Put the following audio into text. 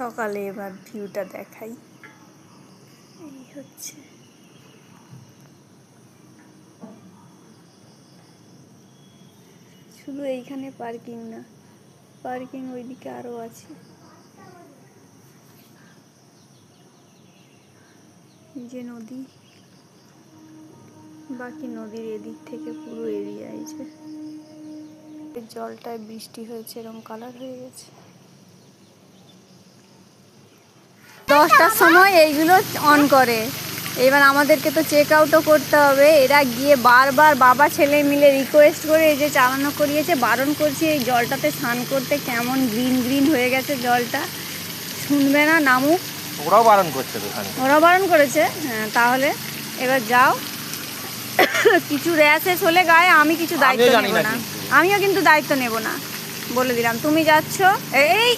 সকালে এবার ভিউটা দেখাই। এই হচ্ছে শুধু এইখানে পার্কিং না, পার্কিং ওইদিকে আরো আছে। যে নদী, বাকি নদীর এদিক থেকে পুরো এরিয়া আছে। জলটায় বৃষ্টি হয়েছে, এরকম কালার হয়ে গেছে। 10টার সময় এইগুলো অন করে। এবার আমাদেরকে তো চেক আউটও করতে হবে। এরা গিয়ে বারবার বাবা ছেলে মিলে রিকোয়েস্ট করে এই যে চালানো করিয়েছে, বারণ করছি এই জলটাতে স্নান করতে, কেমন গ্রিন গ্রিন হয়ে গেছে জলটা। শুনবে না, নামুক। ওরাও বারণ করছে, ওরাও বারণ করেছে। হ্যাঁ, তাহলে এবার যাও। কিছু র্যাশেস হলে গায়ে আমি কিছু দায়িত্ব নেব না। আমিও কিন্তু দায়িত্ব নেব না, বলে দিলাম। তুমি যাচ্ছ, এই